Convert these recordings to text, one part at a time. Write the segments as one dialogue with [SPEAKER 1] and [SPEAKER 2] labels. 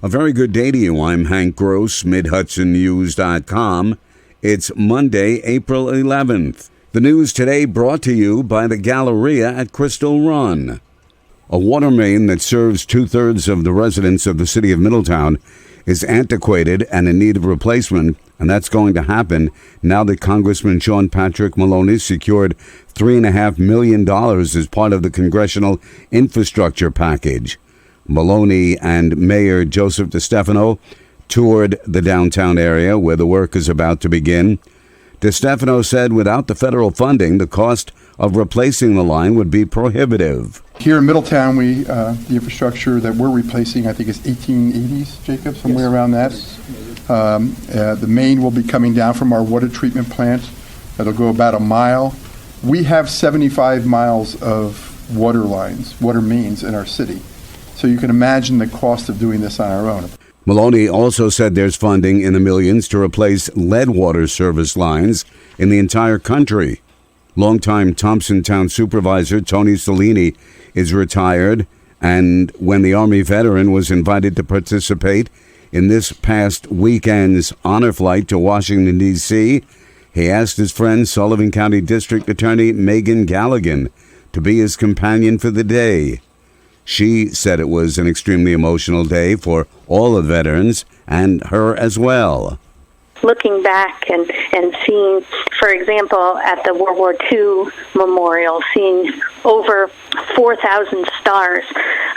[SPEAKER 1] A very good day to you. I'm Hank Gross, MidHudsonNews.com. It's Monday, April 11th. The news today brought to you by the Galleria at Crystal Run. A water main that serves two-thirds of the residents of the city of Middletown is antiquated and in need of replacement, and that's going to happen now that Congressman Sean Patrick Maloney secured $3.5 million as part of the congressional infrastructure package. Maloney and Mayor Joseph DeStefano toured the downtown area where the work is about to begin. DeStefano said without the federal funding, the cost of replacing the line would be prohibitive.
[SPEAKER 2] Here in Middletown, the infrastructure that we're replacing, I think, is 1880s, Jacob, somewhere around that. The main will be coming down from our water treatment plant. That'll go about a mile. We have 75 miles of water lines, water mains in our city. So you can imagine the cost of doing this on our own.
[SPEAKER 1] Maloney also said there's funding in the millions to replace lead water service lines in the entire country. Longtime Thompson Town Supervisor Tony Cellini is retired, and when the Army veteran was invited to participate in this past weekend's honor flight to Washington, D.C., he asked his friend Sullivan County District Attorney Megan Galligan to be his companion for the day. She said it was an extremely emotional day for all the veterans and her as well.
[SPEAKER 3] Looking back and seeing, for example, at the World War II memorial, seeing over 4,000 stars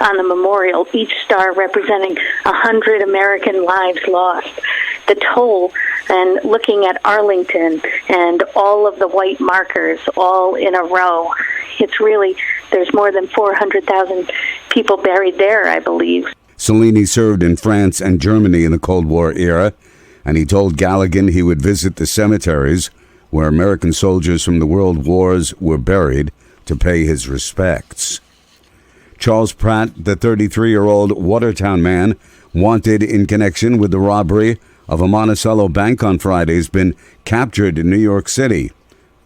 [SPEAKER 3] on the memorial, each star representing 100 American lives lost. The toll, and looking at Arlington and all of the white markers all in a row, it's really, there's more than 400,000 people buried there, I believe.
[SPEAKER 1] Cellini served in France and Germany in the Cold War era, and he told Galligan he would visit the cemeteries where American soldiers from the world wars were buried to pay his respects. Charles Pratt, the 33-year-old Watertown man wanted in connection with the robbery of a Monticello bank on Friday, has been captured in New York City.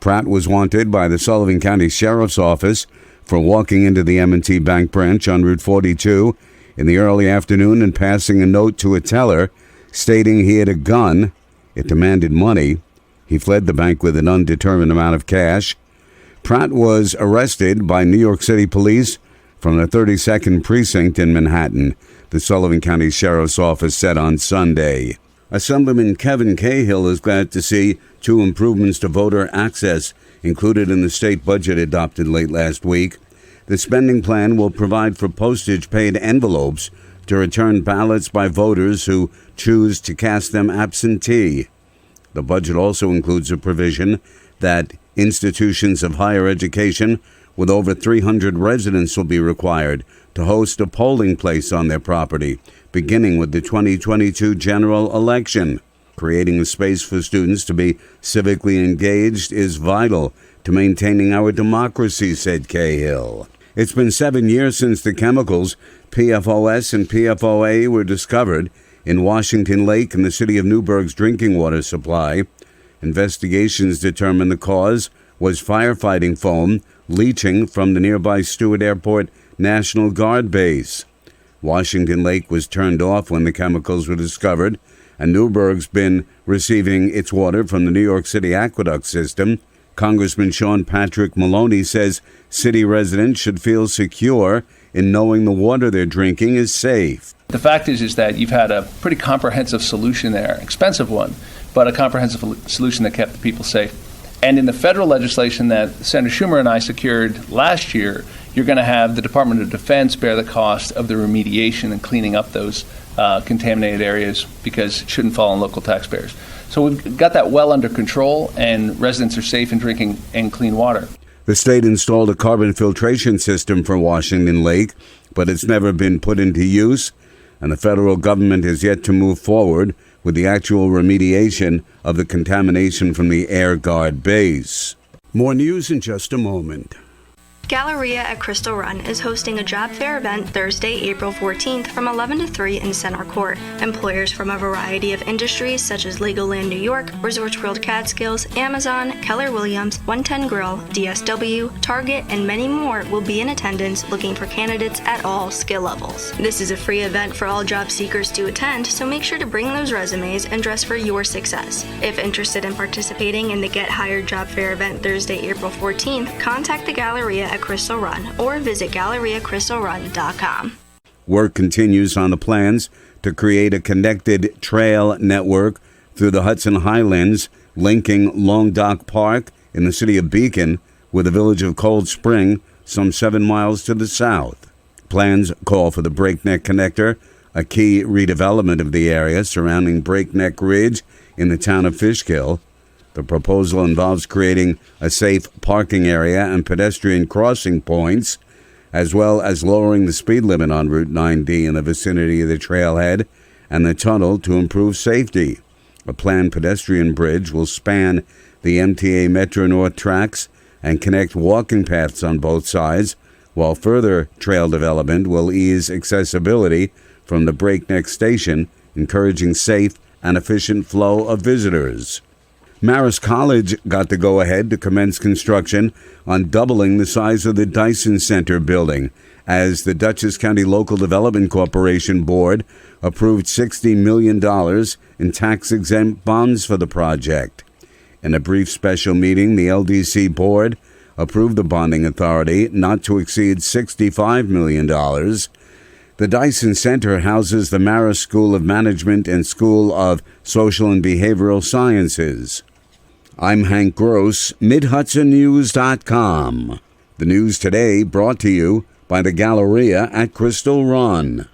[SPEAKER 1] Pratt was wanted by the Sullivan County Sheriff's Office for walking into the M&T Bank branch on Route 42 in the early afternoon and passing a note to a teller stating he had a gun. It demanded money. He fled the bank with an undetermined amount of cash. Pratt was arrested by New York City police from the 32nd Precinct in Manhattan, the Sullivan County Sheriff's Office said on Sunday. Assemblyman Kevin Cahill is glad to see two improvements to voter access included in the state budget adopted late last week. The spending plan will provide for postage-paid envelopes to return ballots by voters who choose to cast them absentee. The budget also includes a provision that institutions of higher education with over 300 residents will be required to host a polling place on their property, beginning with the 2022 general election. Creating a space for students to be civically engaged is vital to maintaining our democracy, said Cahill. It's been 7 years since the chemicals PFOS and PFOA were discovered in Washington Lake and the city of Newburgh's drinking water supply. Investigations determined the cause was firefighting foam leaching from the nearby Stewart Airport National Guard base. Washington Lake was turned off when the chemicals were discovered, and Newburgh's been receiving its water from the New York City aqueduct system. Congressman Sean Patrick Maloney says city residents should feel secure in knowing the water they're drinking is safe.
[SPEAKER 4] The fact is that you've had a pretty comprehensive solution there, expensive one, but a comprehensive solution that kept the people safe. And in the federal legislation that Senator Schumer and I secured last year, you're going to have the Department of Defense bear the cost of the remediation and cleaning up those contaminated areas because it shouldn't fall on local taxpayers. So we've got that well under control, and residents are safe in drinking and clean water.
[SPEAKER 1] The state installed a carbon filtration system for Washington Lake, but it's never been put into use, and the federal government has yet to move forward with the actual remediation of the contamination from the Air Guard base. More news in just a moment.
[SPEAKER 5] Galleria at Crystal Run is hosting a job fair event Thursday, April 14th from 11 to 3 in Center Court. Employers from a variety of industries such as Legoland New York, Resorts World Catskills, Amazon, Keller Williams, 110 Grill, DSW, Target, and many more will be in attendance looking for candidates at all skill levels. This is a free event for all job seekers to attend, so make sure to bring those resumes and dress for your success. If interested in participating in the Get Hired Job Fair event Thursday, April 14th, contact the Galleria at Crystal Run or visit GalleriaCrystalRun.com.
[SPEAKER 1] Work continues on the plans to create a connected trail network through the Hudson Highlands, linking Long Dock Park in the city of Beacon with the village of Cold Spring, some 7 miles to the south. Plans call for the Breakneck Connector, a key redevelopment of the area surrounding Breakneck Ridge in the town of Fishkill. The proposal involves creating a safe parking area and pedestrian crossing points, as well as lowering the speed limit on Route 9D in the vicinity of the trailhead and the tunnel to improve safety. A planned pedestrian bridge will span the MTA Metro North tracks and connect walking paths on both sides, while further trail development will ease accessibility from the Breakneck Station, encouraging safe and efficient flow of visitors. Marist College got the go-ahead to commence construction on doubling the size of the Dyson Center building as the Dutchess County Local Development Corporation Board approved $60 million in tax-exempt bonds for the project. In a brief special meeting, the LDC Board approved the bonding authority not to exceed $65 million. The Dyson Center houses the Marist School of Management and School of Social and Behavioral Sciences. I'm Hank Gross, MidHudsonNews.com. The news today brought to you by the Galleria at Crystal Run.